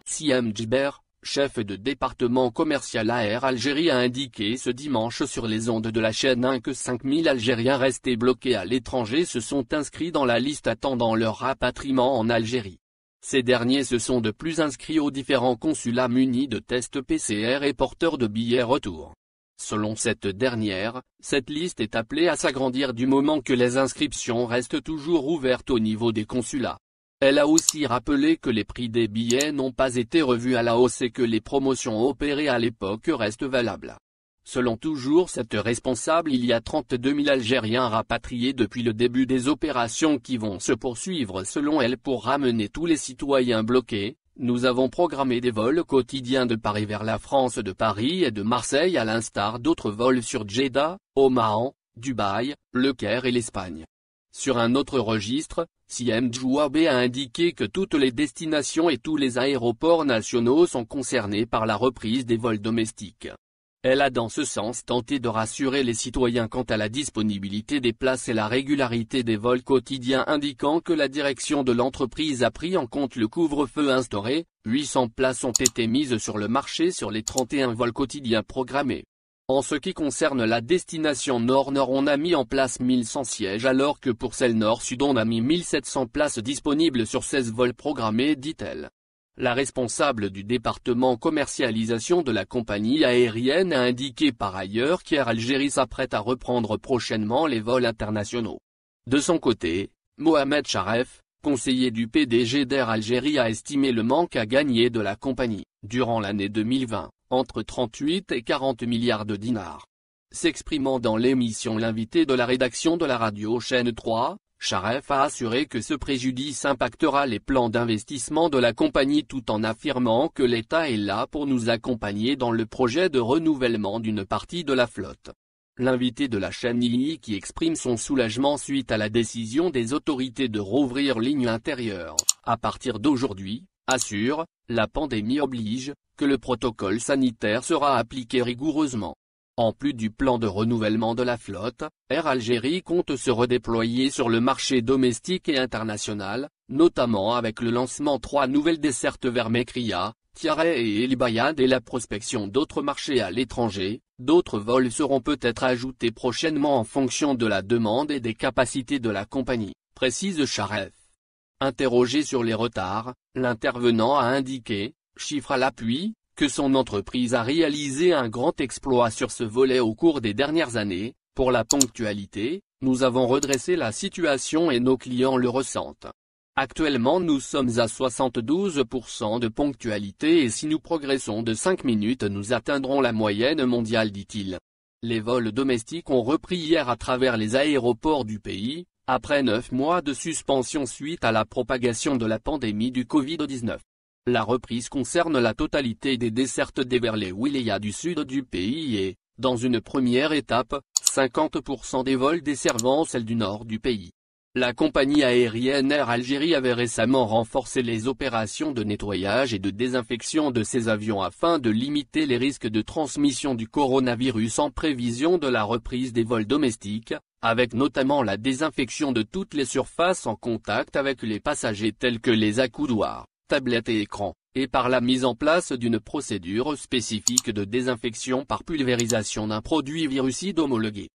Siem Djiber, chef de département commercial à Air Algérie, a indiqué ce dimanche sur les ondes de la chaîne 1 que 5000 Algériens restés bloqués à l'étranger se sont inscrits dans la liste attendant leur rapatriement en Algérie. Ces derniers se sont de plus inscrits aux différents consulats munis de tests PCR et porteurs de billets retour. Selon cette dernière, cette liste est appelée à s'agrandir du moment que les inscriptions restent toujours ouvertes au niveau des consulats. Elle a aussi rappelé que les prix des billets n'ont pas été revus à la hausse et que les promotions opérées à l'époque restent valables. Selon toujours cette responsable, il y a 32 000 Algériens rapatriés depuis le début des opérations qui vont se poursuivre selon elle pour ramener tous les citoyens bloqués. Nous avons programmé des vols quotidiens de Paris vers la France, de Paris et de Marseille à l'instar d'autres vols sur Djeddah, Oman, Dubaï, Le Caire et l'Espagne. Sur un autre registre, Siem Djouabé a indiqué que toutes les destinations et tous les aéroports nationaux sont concernés par la reprise des vols domestiques. Elle a dans ce sens tenté de rassurer les citoyens quant à la disponibilité des places et la régularité des vols quotidiens, indiquant que la direction de l'entreprise a pris en compte le couvre-feu instauré. 800 places ont été mises sur le marché sur les 31 vols quotidiens programmés. En ce qui concerne la destination Nord-Nord, on a mis en place 1100 sièges alors que pour celle Nord-Sud on a mis 1700 places disponibles sur 16 vols programmés, dit-elle. La responsable du département commercialisation de la compagnie aérienne a indiqué par ailleurs qu'Air Algérie s'apprête à reprendre prochainement les vols internationaux. De son côté, Mohamed Charef, conseiller du PDG d'Air Algérie, a estimé le manque à gagner de la compagnie, durant l'année 2020, entre 38 et 40 milliards de dinars. S'exprimant dans l'émission L'invité de la rédaction de la radio Chaîne 3, Charef a assuré que ce préjudice impactera les plans d'investissement de la compagnie tout en affirmant que l'État est là pour nous accompagner dans le projet de renouvellement d'une partie de la flotte. L'invité de la chaîne II qui exprime son soulagement suite à la décision des autorités de rouvrir ligne intérieure, à partir d'aujourd'hui, assure, la pandémie oblige, que le protocole sanitaire sera appliqué rigoureusement. En plus du plan de renouvellement de la flotte, Air Algérie compte se redéployer sur le marché domestique et international, notamment avec le lancement 3 nouvelles dessertes vers Mekria, Tiaret et El Bayad et la prospection d'autres marchés à l'étranger. D'autres vols seront peut-être ajoutés prochainement en fonction de la demande et des capacités de la compagnie, précise Charef. Interrogé sur les retards, l'intervenant a indiqué, chiffre à l'appui, que son entreprise a réalisé un grand exploit sur ce volet au cours des dernières années. Pour la ponctualité, nous avons redressé la situation et nos clients le ressentent. Actuellement nous sommes à 72% de ponctualité et si nous progressons de 5 minutes nous atteindrons la moyenne mondiale, dit-il. Les vols domestiques ont repris hier à travers les aéroports du pays, après 9 mois de suspension suite à la propagation de la pandémie du Covid-19. La reprise concerne la totalité des dessertes vers les wilayas du sud du pays et, dans une première étape, 50% des vols desservant celle du nord du pays. La compagnie aérienne Air Algérie avait récemment renforcé les opérations de nettoyage et de désinfection de ses avions afin de limiter les risques de transmission du coronavirus en prévision de la reprise des vols domestiques, avec notamment la désinfection de toutes les surfaces en contact avec les passagers telles que les accoudoirs, tablettes et écrans, et par la mise en place d'une procédure spécifique de désinfection par pulvérisation d'un produit virucide homologué.